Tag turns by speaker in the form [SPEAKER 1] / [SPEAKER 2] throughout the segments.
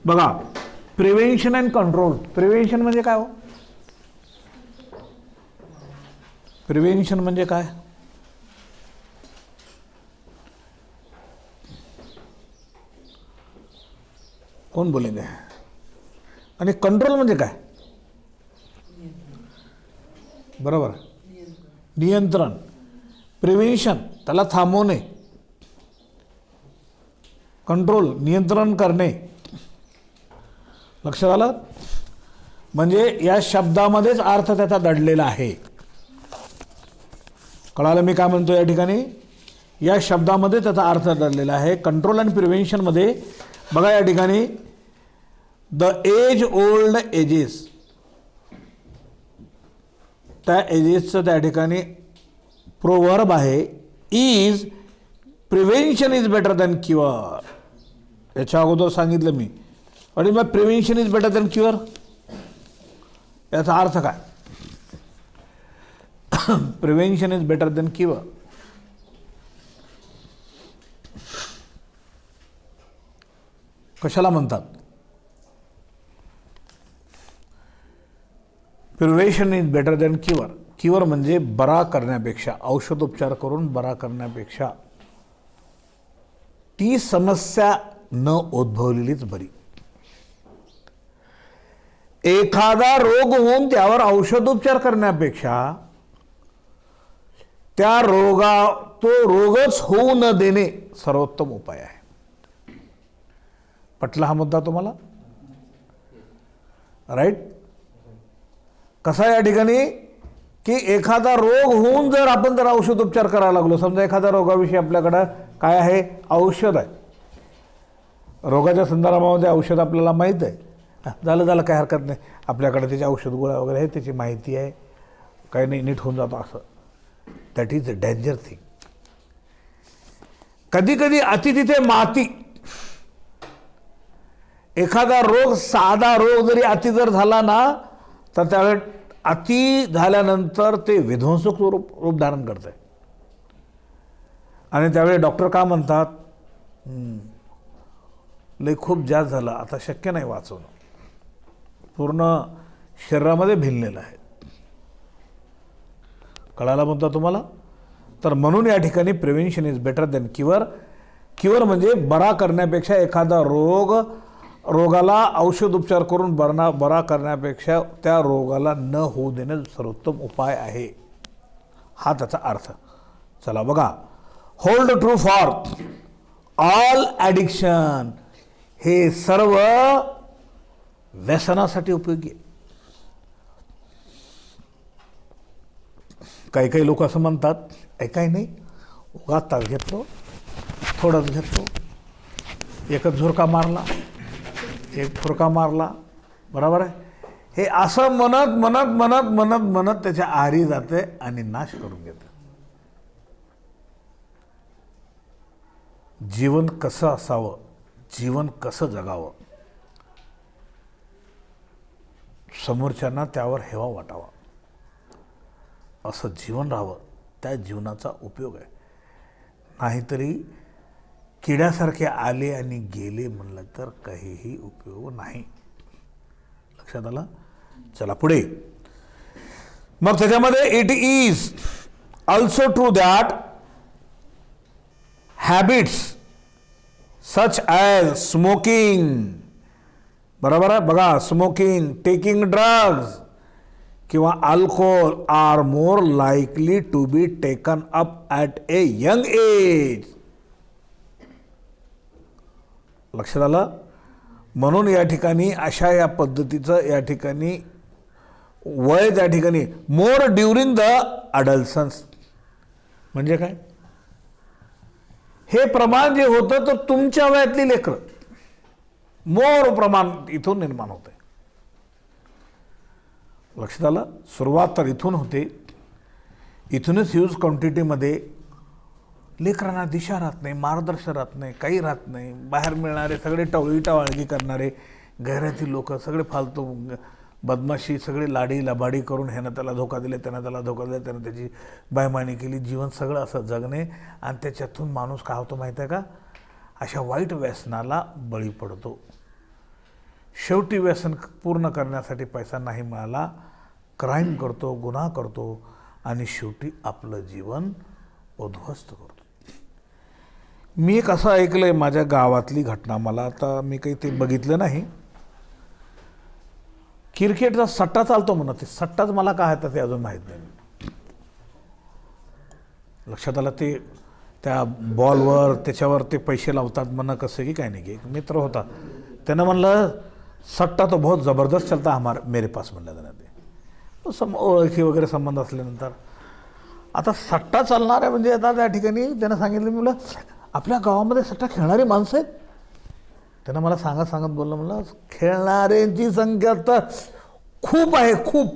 [SPEAKER 1] बघा, prevention and control. Prevention म्हणजे काय हो? प्रिव्हेन्शन म्हणजे काय? कोण बोलेंगे? आणि कंट्रोल म्हणजे काय? बरोबर, नियंत्रण. प्रिव्हेन्शन त्याला थांबवणे, कंट्रोल नियंत्रण करणे. लक्षात आलं? म्हणजे या शब्दामध्येच अर्थ त्याचा दडलेला आहे. कळालं मी काय म्हणतो या ठिकाणी? या शब्दामध्ये त्याचा अर्थ दडलेला आहे. कंट्रोल अँड प्रिव्हेन्शनमध्ये बघा या ठिकाणी द एज ओल्ड एजेस, त्या एजेसचं त्या ठिकाणी प्रोवर्ब आहे is prevention is better than cure. याच्या अगोदर सांगितलं मी. आणि मग prevention is better than cure याचा अर्थ काय? Prevention is better than cure. कशाला म्हणतात? Prevention is better than cure. Cure म्हणजे बरा करण्यापेक्षा, औषधोपचार करून बरा करण्यापेक्षा ती समस्या न उद्भवलेलीच बरी. एखादा रोग होऊन त्यावर औषधोपचार करण्यापेक्षा त्या तो रोगच होऊ न देणे सर्वोत्तम उपाय आहे. पटला हा मुद्दा तुम्हाला? राईट. कसा या ठिकाणी की एखादा रोग होऊन जर आपण जर औषधोपचार करायला लागलो, समजा एखाद्या रोगाविषयी आपल्याकडं काय आहे, औषध आहे, रोगाच्या संदर्भामध्ये औषध आपल्याला माहीत आहे, झालं काय हरकत नाही, आपल्याकडे त्याची औषध गोळ्या वगैरे आहे, त्याची माहिती आहे, काही नाही, नीट होऊन जातं असं. That is a danger thing. कधी कधी अति तिथे माती. एखादा रोग, साधा रोग जरी अति जर झाला ना, तर त्यावेळेस अति झाल्यानंतर ते विध्वंसक रूप धारण करत आहे. आणि त्यावेळी डॉक्टर का म्हणतात, लय खूप जास्त झालं, आता शक्य नाही वाचवणं, पूर्ण शरीरामध्ये भिनलेलं आहे. कळाला मुद्दा तुम्हाला? तर म्हणून या ठिकाणी prevention is better than cure. Cure म्हणजे बरा करण्यापेक्षा, एखादा रोगाला औषध उपचार करून बरा करण्यापेक्षा त्या रोगाला न होऊ देणे सर्वोत्तम उपाय आहे, हा त्याचा अर्थ. चला बघा, hold true for all addiction, हे सर्व व्यसनासाठी उपयोगी आहे. काही लोक असं म्हणतात, काही नाही, उगाच तास घेतलो, थोडंच घेतलो, एकच झुरका मारला, एक फुरका मारला, बरोबर आहे. हे असं म्हणत म्हणत म्हणत म्हणत म्हणत त्याच्या आहारी जाते आणि नाश करून घेते. जीवन कसं असावं, जीवन कसं जगावं, समोरच्यांना त्यावर हेवा वाटावा, असं जीवन राहावं, त्या जीवनाचा उपयोग आहे. नाहीतरी किड्यासारखे आले आणि गेले म्हणलं तर काहीही उपयोग नाही. लक्षात आलं? चला पुढे. मग त्याच्यामध्ये it is also true that habits such as smoking, बरोबर आहे. बघा, स्मोकिंग, टेकिंग ड्रग्ज किंवा alcohol are more likely to be taken up at a young age. लक्षात आलं? म्हणून या ठिकाणी अशा या पद्धतीचं या ठिकाणी वय त्या ठिकाणी मोर ड्युरिंग द अडल्सन्स म्हणजे काय? हे प्रमाण जे होतं तर तुमच्या वयातली लेकरं, मोर प्रमाण इथून निर्माण होते. लक्षात आलं? सुरुवात तर इथून होते, इथूनच ह्यूज क्वांटिटीमध्ये लेकरांना दिशा राहत नाही, मार्गदर्शन राहत नाही, काही राहत नाही. बाहेर मिळणारे सगळे टवळीटावाळगी करणारे घरातील लोक सगळे फालतू बदमाशी, सगळे लाडी लबाडी करून ह्यानं त्याला धोका दिले, त्यानं त्याला धोका दिला, त्यानं त्याची बायमानी केली, जीवन सगळं असं जगणे. आणि त्याच्यातून माणूस काय होतो माहीत आहे का? अशा वाईट व्यसनाला बळी पडतो. शेवटी व्यसन पूर्ण करण्यासाठी पैसा नाही मिळाला, क्राईम करतो, गुन्हा करतो आणि शेवटी आपलं जीवन उद्ध्वस्त करतो. मी एक असं ऐकलं आहे, माझ्या गावातली घटना, मला आता मी काही ते बघितलं नाही. क्रिकेटचा सट्टा चालतो म्हणा, ते सट्टाच मला काय आहे ते अजून माहीत नाही. लक्षात आलं ते त्या बॉलवर त्याच्यावर ते पैसे लावतात म्हणा, कसं की काय नाही. की एक मित्र होता, त्यानं म्हणलं सट्टा तो बहुत ज़बरदस्त चलता मेरे पास म्हणलं त्यानं. ते ओळखी वगैरे संबंध असल्यानंतर आता सट्टा चालणार आहे म्हणजे आता त्या ठिकाणी त्यानं सांगितलं, म्हणलं आपल्या गावामध्ये सट्टा खेळणारी माणसं आहेत. त्यानं मला सांगत बोललं, म्हणलं खेळणाऱ्यांची संख्या तर खूप आहे, खूप.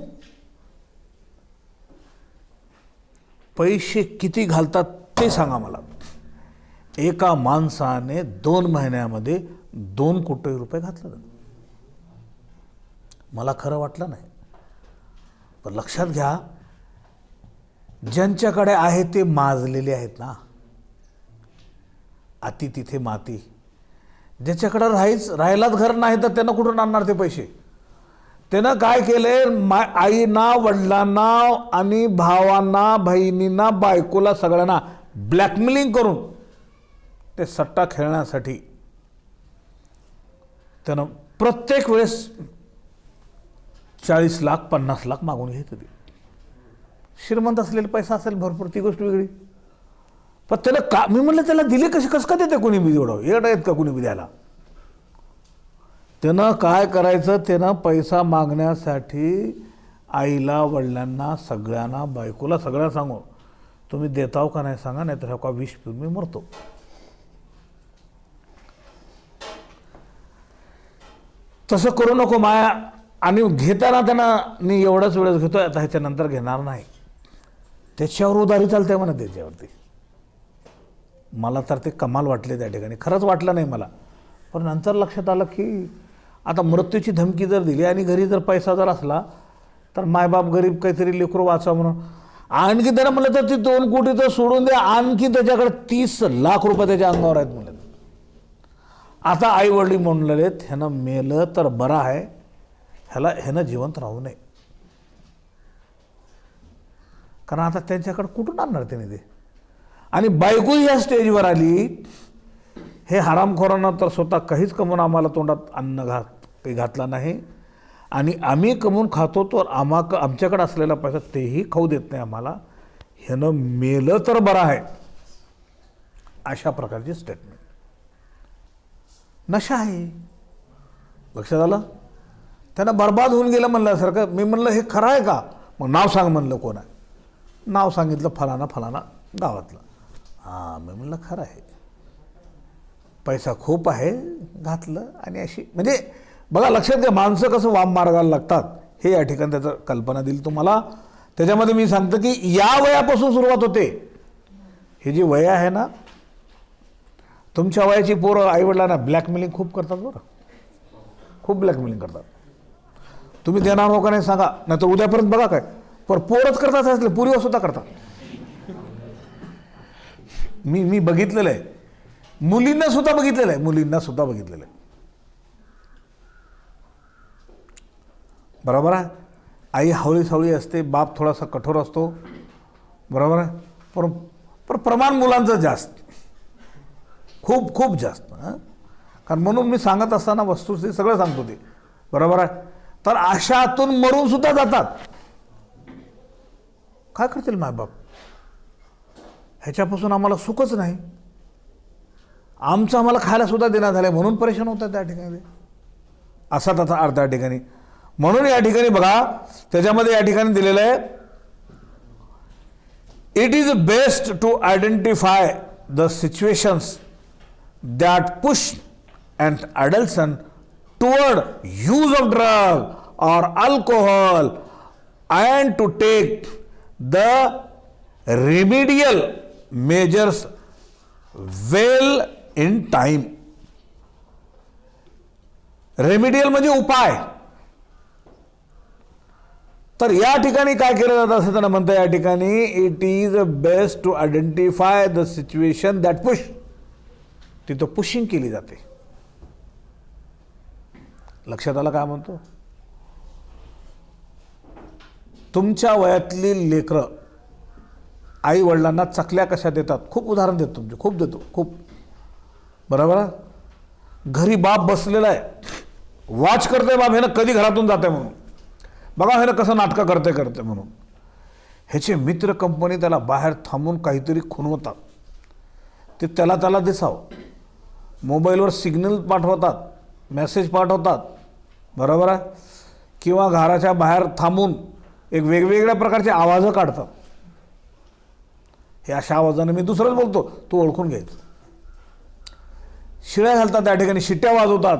[SPEAKER 1] पैसे किती घालतात ते सांगा मला. एका माणसाने 2 महिन्यामध्ये 2 कोटी रुपये घातले. मला खरं वाटलं नाही, पण लक्षात घ्या, ज्यांच्याकडे आहे ते माजलेले आहेत ना. अति तिथे माती. ज्याच्याकडे राहायलाच घर नाही तर त्यानं कुठून आणणार ते पैसे. त्यानं काय केलंय, आईना, वडिलांना आणि भावांना, बहिणींना, बायकोला, सगळ्यांना ब्लॅकमेलिंग करून ते सट्टा खेळण्यासाठी त्यानं प्रत्येक वेळेस 40 लाख 50 लाख मागून घेत होते. श्रीमंत असलेला पैसा असेल भरपूर, ती गोष्ट वेगळी. पण त्याला का, मी म्हणलं त्याला दिले कसं का देते कोणी बी एवढं, येडं आहेत का कोणी बी द्यायला. त्यानं काय करायचं, त्यानं पैसा मागण्यासाठी आईला, वडिलांना, सगळ्यांना, बायकोला, सगळ्यांना सांगून तुम्ही देताव का नाही सांगा, नाही तर का विष पिऊन मी मरतो. तसं करू नको माया. आणि घेताना त्यांना मी एवढाच वेळच घेतोय, आता ह्याच्यानंतर घेणार नाही. त्याच्यावर उधारी चालते म्हणा त्याच्यावरती. मला तर ते कमाल वाटले त्या ठिकाणी, खरंच वाटलं नाही मला. पण नंतर लक्षात आलं की आता मृत्यूची धमकी जर दिली आणि घरी जर पैसा जर असला तर मायबाप गरीब काहीतरी लेकरू वाचा म्हणून आणखी त्यानं म्हणलं तर ती 2 कोटी तर सोडून द्या, आणखी त्याच्याकडे 30 लाख रुपये त्याच्या अंगावर आहेत म्हणलं. आता आई वडील म्हणलेले ह्यानं मेलं तर बरं आहे, ह्यानं जिवंत राहू नये. कारण आता त्यांच्याकडे कुठून आणणार त्याने ते. आणि बायको या स्टेजवर आली, हे हरामखोरांना तर स्वतः काहीच कमवून आम्हाला तोंडात अन्न काही घातला नाही आणि आम्ही कमवून खातो तर आमच्याकडे असलेला पैसा तेही खाऊ देत नाही आम्हाला, ह्यानं मेलं तर बरं आहे, अशा प्रकारची स्टेटमेंट. नशा आहे. लक्षात आलं. त्यानं बर्बाद होऊन गेलं म्हणल्यासारखं. मी म्हणलं हे खरं आहे का, मग नाव सांग म्हणलं कोण आहे. नाव सांगितलं फलाना गावातलं. हां, मी म्हणलं खरं आहे, पैसा खूप आहे, घातलं. आणि अशी म्हणजे बघा, लक्षात घ्या माणसं कसं वाम मार्गाला लागतात हे या ठिकाणी त्याचं कल्पना दिली तुम्हाला. त्याच्यामध्ये मी सांगतो की या वयापासून सुरुवात होते. हे जी वय आहे ना, तुमच्या वयाची पोरं आईवडिलांना ब्लॅकमेलिंग खूप करतात बरं, खूप ब्लॅकमेलिंग करतात. तुम्ही देणार हो का नाही सांगा, नाही तर उद्यापर्यंत बघा काय पर पोरच करतात असले, पुरीवर सुद्धा करतात. मी बघितलेलं आहे, मुलींना सुद्धा बघितलेलं आहे. बरोबर आहे. आई हवळी असते, बाप थोडासा कठोर असतो, बरोबर आहे. पण प्रमाण मुलांचं जास्त, खूप जास्त. कारण म्हणून मी सांगत असताना वस्तुस्थिती सगळं सांगतो ते, बरोबर आहे. तर अशातून मरून सुद्धा जातात. काय करतील मायबाप, ह्याच्यापासून आम्हाला सुखच नाही, आमचं आम्हाला खायला सुद्धा देण्यात झालं म्हणून परेशान होतात त्या ठिकाणी. असा त्याचा अर्थ या ठिकाणी. म्हणून या ठिकाणी बघा, त्याच्यामध्ये या ठिकाणी दिलेलं आहे, it is best to identify the situations that push and adolescents toward use of drug और alcohol and to take the remedial measures well in time. Remedial म्हणजे उपाय. तर या ठिकाणी काय केलं जातं असं त्यांना म्हणतं, या ठिकाणी it is best to identify the situation that push. तिथं पुशिंग केली जाते. लक्षात आलं काय म्हणतो? तुमच्या वयातली लेकरं आई वडिलांना चकल्या कशा देतात, खूप उदाहरण देतो तुमचे, खूप देतो, खूप. बरोबर आहे? घरी बाप बसलेला आहे, वॉच करते बाप ह्यानं कधी घरातून जाते म्हणून, बघा ह्यानं कसं नाटकं करते म्हणून. ह्याचे मित्र कंपनी त्याला बाहेर थांबून काहीतरी खुणवतात, ते त्याला दिसावं. मोबाईलवर सिग्नल पाठवतात, मेसेज पाठवतात. बरोबर आहे? किंवा घराच्या बाहेर थांबून एक वेगवेगळ्या प्रकारचे आवाजं काढतात. हे अशा आवाजाने मी दुसरंच बोलतो, तू ओळखून घ्यायचं. शिळ्या घालतात त्या ठिकाणी, शिट्ट्या वाजवतात.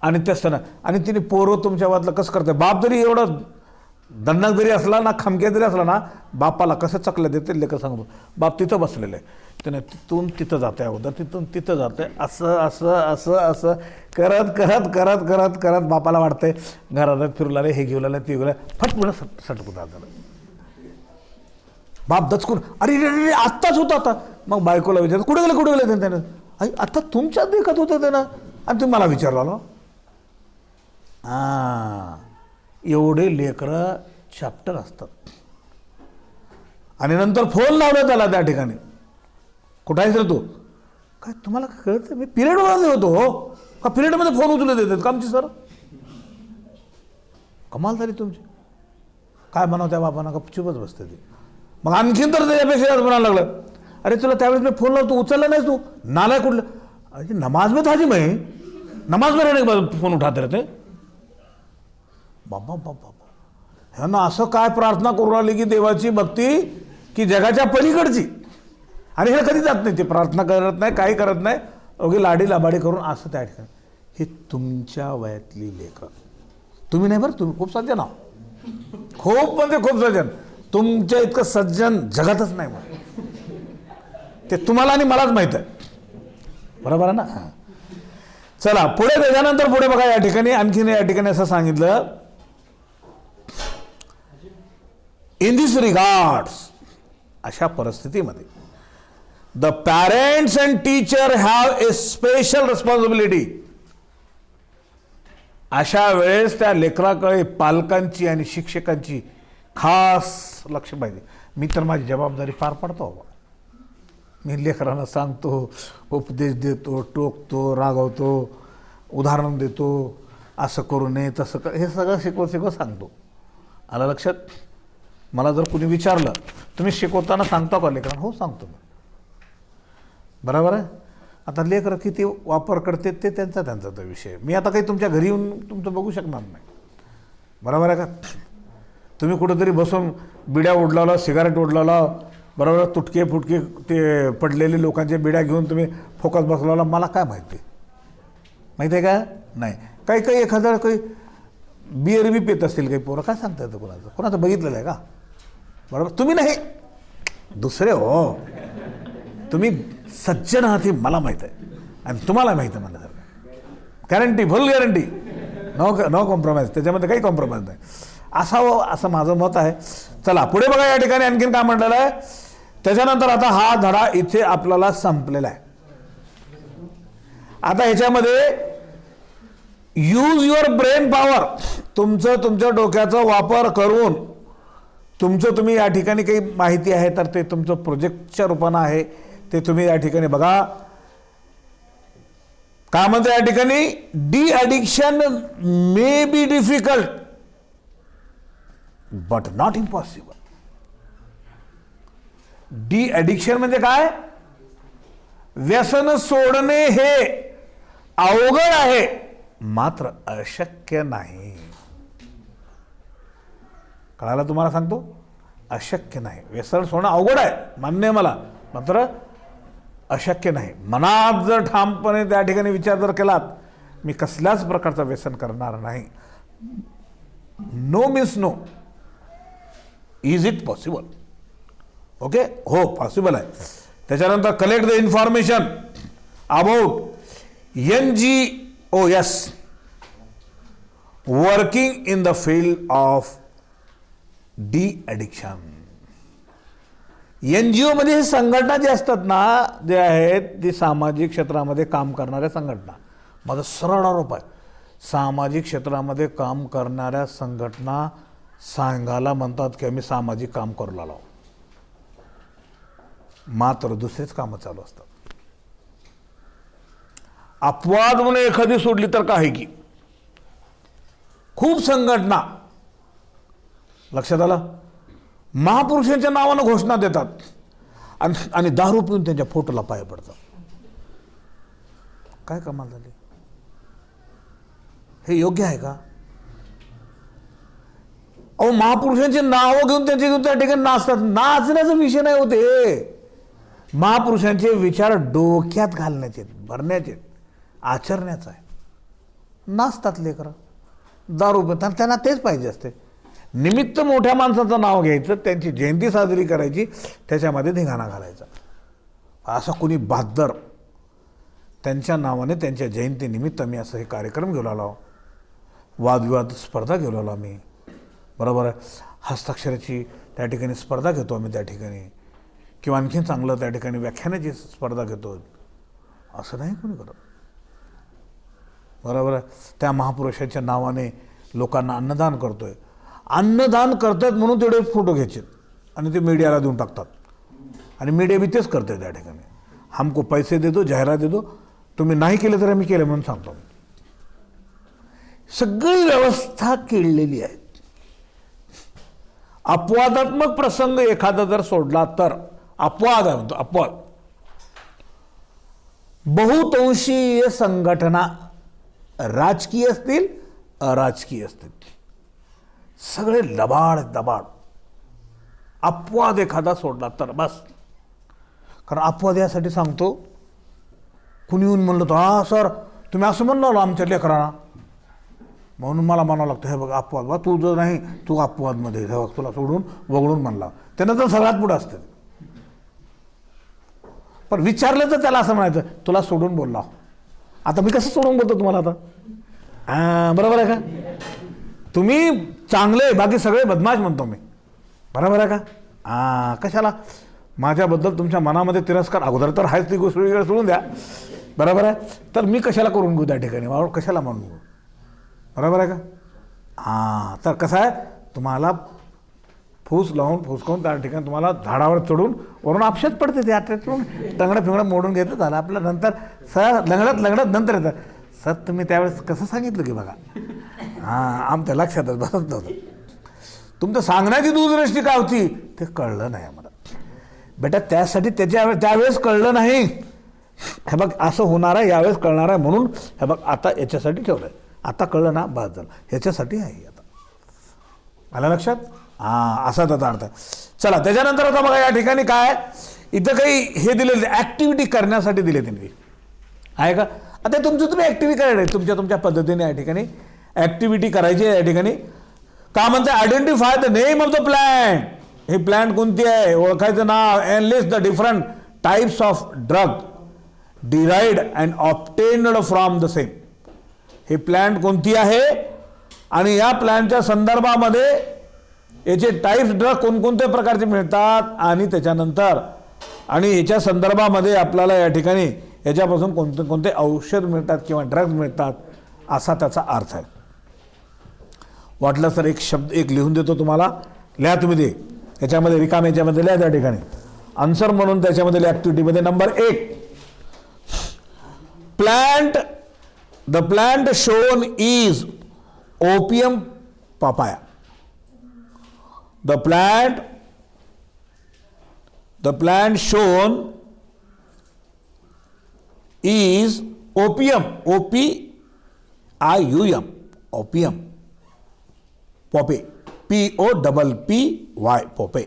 [SPEAKER 1] आणि त्यासताना आणि तिने पोरं तुमच्या वातलं कसं करते. बाप जरी एवढं दंडक जरी असला ना, खमक्या जरी असला ना, बापाला कसं चकलं देते लेकर सांगतो. बाप तिथं बसलेलं आहे, त्याने तिथून तिथं जाते अगोदर, तिथून तिथं जाते, असं असं असं असं करत करत करत करत करत बापाला वाटतंय घरात फिरला रे, हे घेऊ लागलं ते घेऊ लागलं, फटपुणं सटकून जातं. बाप दचकून अरे रे आत्ताच होतं आता. मग बायकोला विचारत कुठे गेलं त्यानं. आई आता तुमच्यात देखत होतं त्यानं आणि तुम्ही मला विचारला. एवढे लेकरं चॅप्टर असतात. आणि नंतर फोन लावला त्याला त्या ठिकाणी, कुठं आहेस रे तू? काय तुम्हाला कळतं, मी पिरियडमध्ये होतो हो का, पिरियडमध्ये फोन उचलून देतात का आमची सर? कमाल झाली तुमची. काय म्हणावं त्या बापांना, का चुपच बसते ती. मग आणखीन तर त्याच्यापेक्षा म्हणायला लागलं, अरे तुला त्यावेळेस मी फोन लावतो उचलला नाहीस तू, नालाय कुठलं. अरे नमाज में था जी मैं, नमाज में रहने के बाद फोन उठाते रहते. बाबा बाबा ह्यांना असं काय प्रार्थना करू राहिली की देवाची भक्ती की जगाच्या पलीकडची. आणि हे कधी जात नाही, ते प्रार्थना करत नाही, काही करत नाही, अवघी लाडी लाबाडी करून असं त्या ठिकाणी. हे तुमच्या वयातली लेकरं. तुम्ही नाही बरं, तुम्ही खूप सज्जन आहो, खूप म्हणजे खूप सज्जन. तुमच्या इतकं सज्जन जगातच नाही मग, ते तुम्हाला आणि मलाच माहीत आहे. बरोबर आहे ना? हां, चला पुढे. त्याच्यानंतर पुढे बघा, या ठिकाणी आणखीन या ठिकाणी असं सांगितलं, इन दिस रिगार्ड्स, अशा परिस्थितीमध्ये the parents and teacher have a special responsibility. अशा वेळेस त्या लेकराकडे पालकांची आणि शिक्षकांची खास लक्ष पाहिजे. मी तर माझी जबाबदारी पार पाडतो. मी लेकरांना सांगतो, उपदेश देतो, टोकतो, रागवतो, उदाहरण देतो, असं करू नये तसं कर, हे सगळं शिकवत सांगतो. आलं लक्षात? मला जर कुणी विचारलं तुम्ही शिकवताना सांगता का लेकरांना? हो सांगतो मी. बरोबर आहे? आता लेकरं किती वापर करते ते त्यांचा तो विषय. मी आता काही तुमच्या घरी येऊन तुमचं बघू शकणार नाही. बरोबर आहे का? तुम्ही कुठंतरी बसून बिड्या उडलावला, सिगारेट उडलावला, बरोबर, तुटके फुटके ते पडलेले लोकांच्या बिड्या घेऊन तुम्ही फोकस बसलावला, मला काय माहिती आहे का? नाही. काही एखादं काही बिअर बी पेत असतील काही पोरं, काय सांगता येतं कोणाचं बघितलेलं आहे का? बरोबर, तुम्ही नाही, दुसरे हो. तुम्ही सज्जन आहात हे मला माहीत आहे आणि तुम्हाला माहीत आहे. मला guarantee, full guarantee, no compromise, त्याच्यामध्ये काही कॉम्प्रोमाइज नाही असावं, असं माझं मत आहे. चला पुढे बघा, या ठिकाणी आणखीन काय म्हटलेलं आहे. त्याच्यानंतर आता हा धडा इथे आपल्याला संपलेला आहे. आता ह्याच्यामध्ये यूज युअर ब्रेन पॉवर, तुमच्या डोक्याचा वापर करून तुम्ही या ठिकाणी काही माहिती आहे तर ते तुमचं प्रोजेक्टच्या रूपानं आहे, ते तुम्ही या ठिकाणी बघा. काय म्हणते या ठिकाणी, D addiction may be difficult but not impossible. D addiction म्हणजे काय? व्यसन सोडणे हे अवघड आहे मात्र अशक्य नाही. कळालं तुम्हाला सांगतो? अशक्य नाही. व्यसन सोडणं अवघड आहे, मान्य आहे मला, मात्र अशक्य नाही. मनात जर ठामपणे त्या ठिकाणी विचार जर केलात, मी कसल्याच प्रकारचं व्यसन करणार नाही, no means no. Is it possible? Okay, हो पॉसिबल आहे. त्याच्यानंतर collect the information about NGOs working in the field of de addiction. NGO मध्ये हे संघटना जे असतात ना, जे आहेत ती सामाजिक क्षेत्रामध्ये काम करणाऱ्या संघटना. माझा सरळ आरोप आहे, सामाजिक क्षेत्रामध्ये काम करणाऱ्या संघटना सांगायला म्हणतात की आम्ही सामाजिक काम करू लागलो, मात्र दुसरेच कामं चालू असतात. अपवाद म्हणून एखादी सोडली तर काय आहे की खूप संघटना, लक्षात आलं, महापुरुषांच्या नावानं घोषणा देतात आणि दारू पिऊन त्यांच्या फोटोला पाय पडतात. काय कमाल झाली? हे योग्य आहे का? अहो, महापुरुषांची नावं घेऊन त्यांचे त्या ठिकाणी नाचतात. नाचण्याचा विषय नाही होते. महापुरुषांचे विचार डोक्यात घालण्याचे, भरण्याचे, आचरण्याचा आहे. नाचतात लेकरं, दारू पितात, त्यांना तेच पाहिजे असते. निमित्त मोठ्या माणसाचं नाव घ्यायचं, त्यांची जयंती साजरी करायची, त्याच्यामध्ये धिंगाणा घालायचा. असा कुणी बहादर त्यांच्या नावाने त्यांच्या जयंतीनिमित्त मी असं हे कार्यक्रम घेऊन आलो, वादविवाद स्पर्धा घेऊन आलो आम्ही, बरोबर आहे, हस्ताक्षराची त्या ठिकाणी स्पर्धा घेतो आम्ही त्या ठिकाणी, किंवा आणखीन चांगलं त्या ठिकाणी व्याख्यानाची स्पर्धा घेतो. असं नाही कोणी करत, बरोबर आहे. त्या महापुरुषाच्या नावाने लोकांना अन्नदान करतोय. अन्नदान करतात म्हणून तेवढे फोटो घ्यायचे आणि ते मीडियाला देऊन टाकतात. आणि मीडिया बी तेच करते त्या ठिकाणी. हमको पैसे दे दो, जाहिरात दे दो, तुम्ही नाही केलं तर आम्ही केलं म्हणून सांगतो. सगळी व्यवस्था केलेली आहे. अपवादात्मक प्रसंग एखादा जर सोडला तर अपवाद आहे म्हणतो, अपवाद. बहुतांशीय संघटना राजकीय असतील, अराजकीय असतील, सगळे लबाड दबाड. अपवाद एखादा सोडला तर बस. कारण अपवाद यासाठी सांगतो, कुणी येऊन म्हणलं तर हा सर तुम्ही असं म्हणलं आमच्या लेकरांना, म्हणून मला म्हणावं लागतं हे बघ अपवाद, बा तू जर नाही, तू अपवादमध्ये हे बघ तुला सोडून वगळून म्हणला. त्यानं तर सगळ्यात पुढं असतं. पण विचारलं तर त्याला असं म्हणायचं तुला सोडून बोलला. आता मी कसं सोडून बोलतो तुम्हाला आता? हां, बरोबर आहे का? तुम्ही चांगले, बाकी सगळे बदमाश म्हणतो मी, बरोबर आहे का? हां, कशाला माझ्याबद्दल तुमच्या मनामध्ये तिरस्कार अगोदर तर आहेच, ती गोष्ट वेगळी सोडून द्या, बरोबर आहे. तर मी कशाला करून घेऊ त्या ठिकाणी, वावर कशाला म्हणून घेऊ, बरोबर आहे का? हां, तर कसं आहे, तुम्हाला फूस लावून फुसकावून त्या ठिकाणी तुम्हाला झाडावर चढून वरून आपशेच पडते, ते आठवून टंगडं फिंगडं मोडून घेतं, झालं आपलं. नंतर सर लंगडत नंतर येतं, सर तुम्ही त्यावेळेस कसं सांगितलं की बघा, हां आमच्या लक्षातच बसत नव्हतं. तुमचं सांगण्याची दूरदृष्टी काय होती ते कळलं नाही आम्हाला. बेटा त्यासाठी त्यावेळेस कळलं नाही. हे बघ असं होणार आहे, यावेळेस कळणार आहे, म्हणून हे बघ आता याच्यासाठी ठेवलं आहे. आता कळलं ना, बाद झालं, ह्याच्यासाठी आहे. आता आलं लक्षात? हां, असा त्याचा अर्थ आहे. चला त्याच्यानंतर आता बघा या ठिकाणी काय इथं काही हे दिलेले ॲक्टिव्हिटी करण्यासाठी दिले त्यांनी, आहे का? आता तुमचं तुम्ही ॲक्टिव्हिटी करायला तुमच्या पद्धतीने या ठिकाणी ॲक्टिव्हिटी करायची आहे. या ठिकाणी का म्हणते identify the name of the plant. ही प्लॅन्ट कोणती आहे, ओळखायचं नाव, and list the different types of drug derived and obtained from the same. ही प्लॅन्ट कोणती आहे आणि या प्लॅन्टच्या संदर्भामध्ये याचे टाईप्स ड्रग कोणकोणत्या प्रकारचे मिळतात आणि त्याच्यानंतर आणि याच्या संदर्भामध्ये आपल्याला या ठिकाणी याच्यापासून कोणते कोणते औषध मिळतात किंवा ड्रग्ज मिळतात, असा त्याचा अर्थ आहे. वाटलं तर एक शब्द एक लिहून देतो तुम्हाला, लिहा तुम्ही ते याच्यामध्ये रिकाम याच्यामध्ये लिहा त्या ठिकाणी आन्सर म्हणून त्याच्यामध्ये ॲक्टिव्हिटीमध्ये. Number 1, plant. The plant shown is opium papaya. The plant shown is opium, O-P-I-U-M, opium, poppy, P-O-P-P-Y, poppy.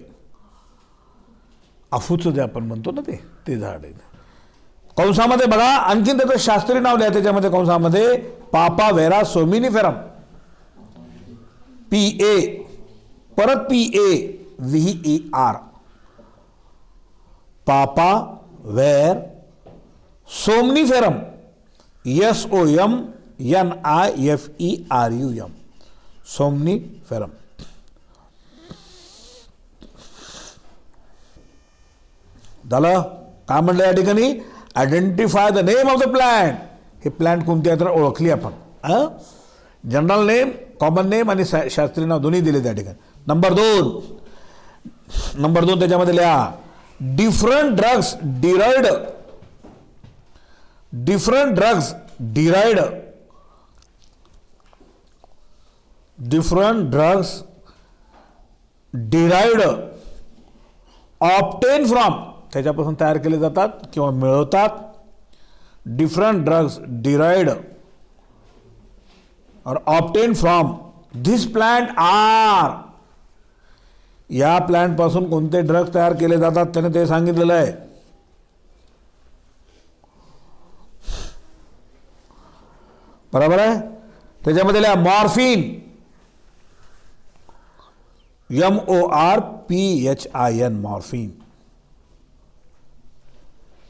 [SPEAKER 1] अफूचं जे आपण म्हणतो ना ते झाड आहे. कंसामध्ये बघा आणखीन त्याचं शास्त्रीय नाव लिहा त्याच्यामध्ये कंसामध्ये, पापावेरा सोमिनिफेरम, P-A परत P-A-V-E-R, पापा वेर सोमनिफेरम, S-O-M-N-I-F-E-R-U-M, सोमनिफेरम. झालं. काय म्हणलं या ठिकाणी, identify the name of the plant. हे प्लॅन्ट कोणती आहे तर ओळखली आपण, जनरल नेम, कॉमन नेम आणि शास्त्रीय नाव दोन्ही दिले त्या ठिकाणी. नंबर दोन त्याच्यामध्ये लिहा different drugs derived obtained from, त्याच्यापासून तयार केले जातात किंवा मिळवतात. डिफरंट ड्रग्स डिराइव्ड और obtained from this plant are, या प्लांट पासून कोणते ड्रग्ज तयार केले जातात त्याने ते सांगितलेलं आहे. बरोबर आहे. त्याच्यामध्ये लिहा morphine, MORPHIN morphine,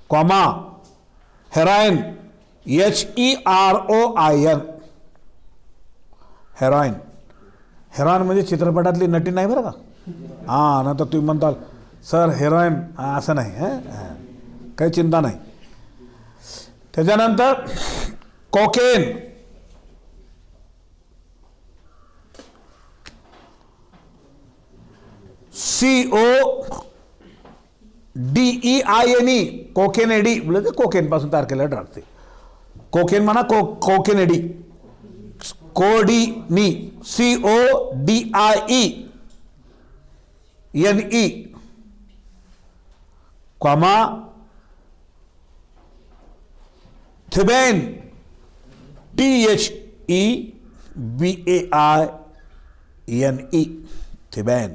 [SPEAKER 1] comma heroin HEROIN heroin. Heroin म्हणजे चित्रपटातली नटी नाही बरं का. हां, ना तर तुम्ही म्हणताल सर हेरोइन, असं नाही. काही चिंता नाही. त्याच्यानंतर कोकेन, CODEINE कोकेनेडी, म्हणजे कोकेन पासून तयार केलेलं ड्रग. ते कोकेन म्हणा कोकेनेडी, codeine CODIENE comma thebaine THEBAINE thebaine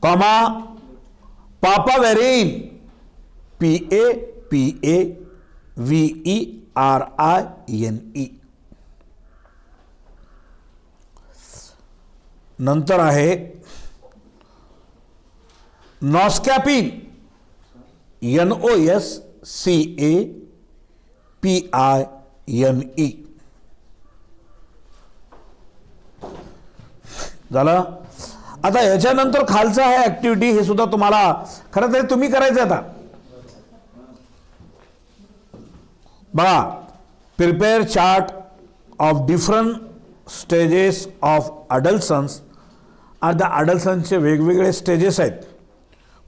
[SPEAKER 1] comma papaverine PAPAVERINE. नंतर आहे नॉस्कॅपिन NOSCAPINE. झालं. आता याच्यानंतर खालचं आहे ऍक्टिव्हिटी, हे सुद्धा तुम्हाला खरं तरी तुम्ही करायचं. आता बघा, prepare chart of different stages of adolescence. आता अडल्सन्सचे वेगवेगळे स्टेजेस आहेत.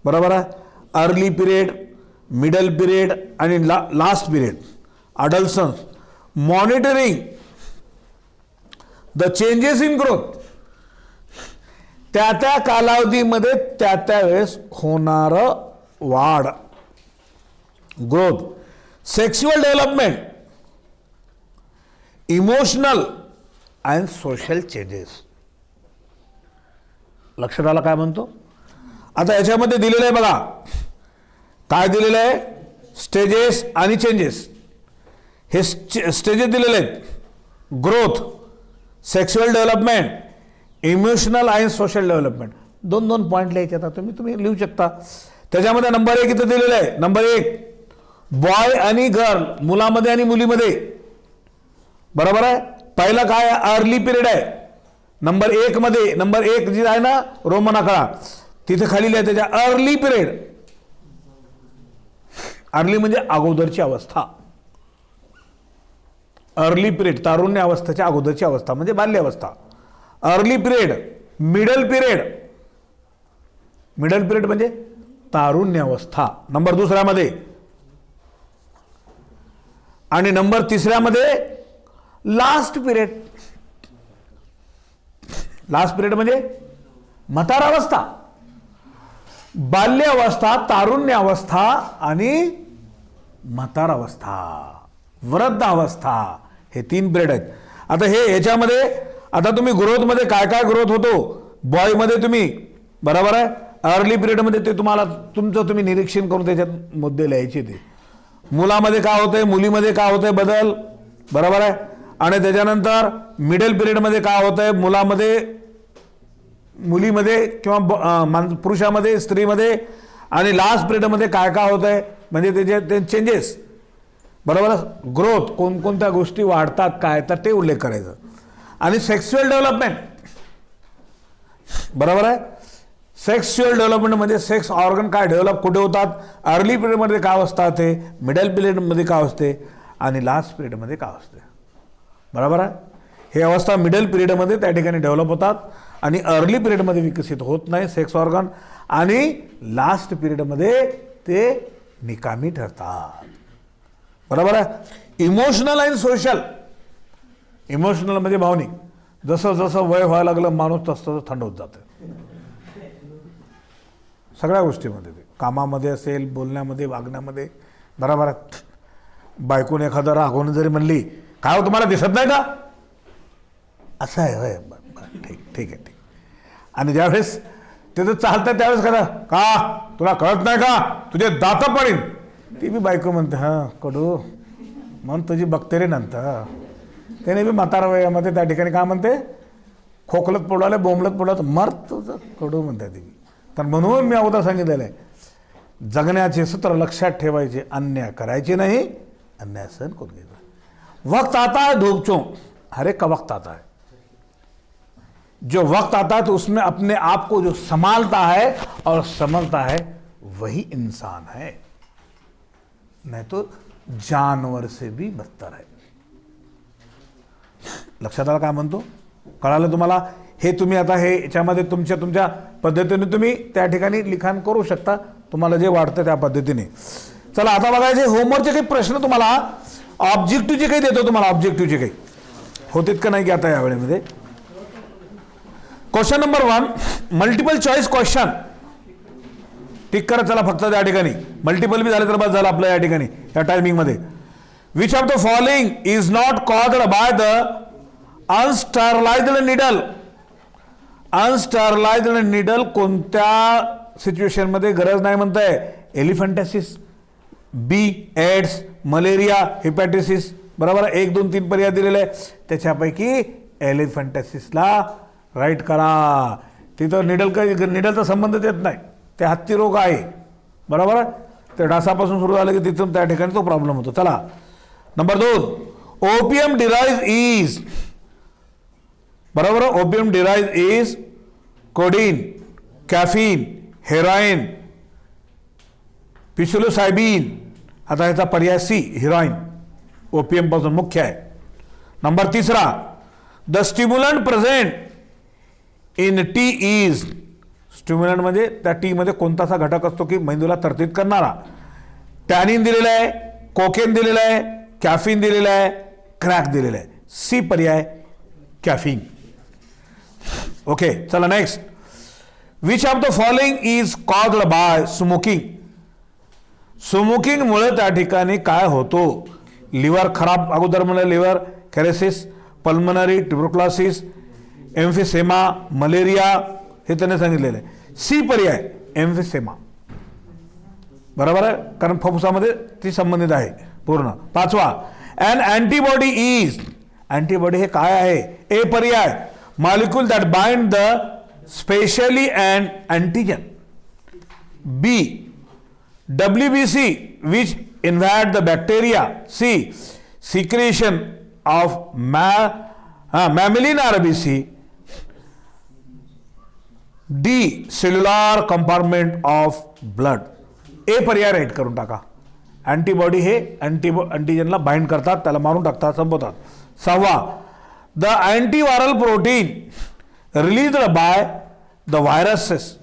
[SPEAKER 1] बरोबर आहे. अर्ली पिरियड, मिडल पिरियड आणि last period. Adolescence monitoring the changes in growth, त्या कालावधीमध्ये त्या वेळेस होणारं वाढ, growth. Sexual development, emotional and social changes. लक्षात आलं काय म्हणतो. आता याच्यामध्ये दिलेलं आहे बघा, काय दिलेलं आहे, स्टेजेस आणि चेंजेस. हे स्टेजेस दिलेले आहेत. ग्रोथ, सेक्शुअल डेव्हलपमेंट, इमोशनल आणि सोशल डेव्हलपमेंट. 2-2 पॉईंट लिहायचे. आता तुम्ही लिहू शकता. त्याच्यामध्ये नंबर 1 इथं दिलेलं आहे. नंबर 1 बॉय आणि गर्ल, मुलामध्ये आणि मुलीमध्ये. बरोबर आहे. पहिला काय अर्ली पिरियड आहे. नंबर 1 मध्ये, नंबर 1 जी आहे ना रोमन आकडा, तिथे खाली लिहा त्याच्या अर्ली पिरियड. अर्ली म्हणजे अगोदरची अवस्था. अर्ली पिरियड तारुण्य अवस्थेच्या अगोदरची अवस्था म्हणजे बाल्यावस्था. Early period. Middle period, middle period म्हणजे तारुण्य अवस्था. नंबर 2 मध्ये आणि नंबर 3 मध्ये लास्ट पिरियड. लास्ट पिरियड म्हणजे म्हातारावस्था, बाल्यावस्था, तारुण्य अवस्था आणि म्हातारावस्था, वृद्धावस्था. हे 3 पिरियड आहेत. आता हे याच्यामध्ये आता तुम्ही ग्रोथमध्ये काय काय ग्रोथ होतो, बॉयमध्ये तुम्ही, बरोबर आहे, अर्ली पिरियडमध्ये ते तुम्ही निरीक्षण करून त्याच्यात मुद्दे लिहायचे. ते मुलामध्ये काय होतंय, मुलीमध्ये काय होतंय बदल, बरोबर आहे. आणि त्याच्यानंतर मिडल पिरियडमध्ये काय होतंय, मुलीमध्ये किंवा पुरुषामध्ये, स्त्रीमध्ये. आणि लास्ट पिरियडमध्ये काय काय होतंय म्हणजे त्याचे चेंजेस, बरोबर आहे. ग्रोथ, कोणकोणत्या गोष्टी वाढतात काय, तर ते उल्लेख करायचं. आणि सेक्शुअल डेव्हलपमेंट, बरोबर आहे. सेक्शुअल डेव्हलपमेंटमध्ये सेक्स ऑर्गन काय डेव्हलप कुठे होतात, अर्ली पिरियडमध्ये काय अवस्था असते, मिडल पिरियडमध्ये काय असते आणि लास्ट पिरियडमध्ये काय असते. बरोबर आहे. हे अवस्था मिडल पिरियडमध्ये त्या ठिकाणी डेव्हलप होतात आणि अर्ली पिरियडमध्ये विकसित होत नाही सेक्स ऑर्गन, आणि लास्ट पिरियडमध्ये ते निकामी ठरतात. बरोबर आहे. इमोशनल आणि सोशल. इमोशनल म्हणजे भावनिक. जसं जसं वय व्हायला लागलं माणूस तसं थंड होत जातं सगळ्या गोष्टीमध्ये, ते कामामध्ये असेल, बोलण्यामध्ये, वागण्यामध्ये. बरोबर आहे. बायकोने एखादं रागवून जरी म्हणली, काय हो तुम्हाला दिसत नाही का, असं आहे होय, ठीक ठीक आहे ठीक. आणि ज्यावेळेस ते तर चालतं त्यावेळेस का तुला कळत नाही का, तुझे दात पडीन, ती बी बायको म्हणते हां कडू मन तुझी बघते रे नंतर. त्याने बी म्हातारा वयामध्ये त्या ठिकाणी काय म्हणते, खोकलत पडवलं बोंबलत पडवलं मर तुझं कडू म्हणते ती. तर म्हणून मी अगोदर सांगितलेलं आहे, जगण्याचे सूत्र लक्षात ठेवायचे, अन्याय करायचे नाही, अन्याय सहन करून घ्यायचा. वक्त आता है धूप चो, हर एक का वक्त आता है. जो वक्त आता है तो उसमें अपने आप को जो संभालता है और समझता है वही इंसान है, नहीं तो जानवर से भी बदतर है. लक्षात आलं काय म्हणतो, कळालं तुम्हाला. हे तुम्ही आता हे याच्यामध्ये तुमच्या तुमच्या पद्धतीने तुम्ही त्या ठिकाणी लिखाण करू शकता, तुम्हाला जे वाटतं त्या पद्धतीने. चला आता बघायचे होमवर्कचे काही प्रश्न तुम्हाला ऑब्जेक्टिव्हचे काही देतो, तुम्हाला ऑब्जेक्टिव्हचे काही होतेत का नाही की आता या वेळेमध्ये. Question number 1 multiple choice question. Tick करा चला फक्त त्या ठिकाणी, मल्टिपल बी झाले तर बस झालं आपलं या ठिकाणी या टायमिंगमध्ये. Which of the following is not caused by the unsterilized needle. Unsterilized needle कोणत्या सिच्युएशनमध्ये गरज नाही म्हणताय, एलिफंटॅसिस, बी एड्स, मलेरिया, हेपॅटिसिस. बरोबर 1 2 3 पर्याय दिलेले आहे, त्याच्यापैकी एलिफंटॅसिसला राईट करा. तिथं निडलचा संबंध येत नाही, ते हत्ती रोग आहे. बरोबर, ते डासापासून सुरू झालं की तिथून त्या ठिकाणी तो प्रॉब्लेम होतो. चला नंबर 2 ओपियम डिराइव्ह इज. बरोबर, opium derive is codeine, caffeine, heroin, psilocybin. आता ह्याचा पर्याय सी हिरोईन ओपियम पासून मुख्य आहे. Number 3 the stimulant present in tea is. Stimulant म्हणजे त्या टी मध्ये कोणतासा घटक असतो की मेंदूला तरतीत करणारा. टॅनिन दिलेला आहे, कोकेन दिलेला आहे, कॅफीन दिलेला आहे, क्रॅक दिलेला आहे. सी पर्याय कॅफीन. ओके चला next. Which of the following is caused by smoking. स्मोकिंगमुळे त्या ठिकाणी काय होतो, लिव्हर खराब, अगोदर म्हणजे liver cirrhosis, pulmonary tuberculosis, emphysema, malaria, हे त्याने सांगितलेलं आहे. सी पर्याय एम्फिसेमा. बरोबर आहे, कारण फुफ्फुसामध्ये ती संबंधित आहे पूर्ण. 5 अँड अँटीबॉडी इज. अँटीबॉडी हे काय आहे. ए पर्याय molecule that bind the specially and antigen. B WBC which invade the bacteria. C secretion of mammalian RBC. D cellular compartment of blood. ए पर्याय राईट करून टाका. अँटीबॉडी हे अँटीजनला बाइंड करतात, त्याला मारून टाकतात, संपवतात. 6 the antiviral protein released by the viruses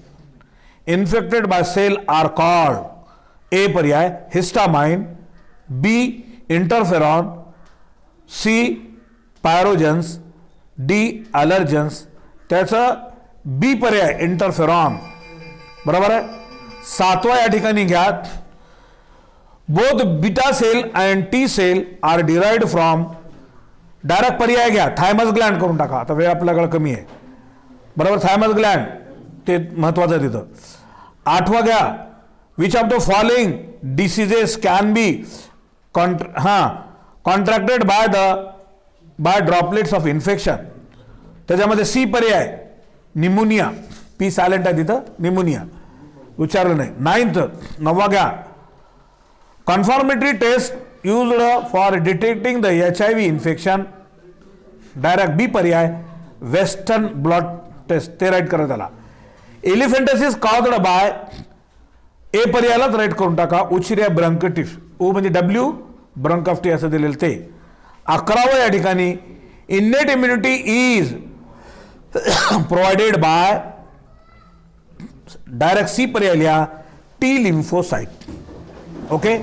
[SPEAKER 1] infected by cell are called. A पर्याय histamine, B interferon, C pyrogens, D allergens. त्याचं बी पर्याय इंटरफेरॉन. बरोबर आहे. 7 या ठिकाणी घ्या. Both beta cell and T cell are derived from. Direct पर्याय घ्या थायमस ग्लँड करून टाका, आता वेळ आपल्याकडे कमी आहे. बरोबर, थायमस ग्लँड ते महत्वाचं आहे तिथं. 8 घ्या. Which of the following diseases can be contracted by droplets of infection. त्याच्यामध्ये सी पर्याय निमोनिया. पी सायलेंट आहे तिथं, निमोनिया विचारलं नाही. 9 घ्या. Confirmatory test used for detecting the HIV infection. Direct B पर्याय वेस्टर्न ब्लॉट टेस्ट, ते राईट करत आला. एलिफेंटसिस कॉज्ड बाय ए पर्यायालाच राईट करून टाका. उशिरा ब्रँकटिस. ओ म्हणजे डब्ल्यू, ब्रँकॉफ्टी असं दिलेलं ते. 11वं या ठिकाणी innate immunity is provided by direct C पर्याय लिहा टी लिम्फोसाइट. ओके.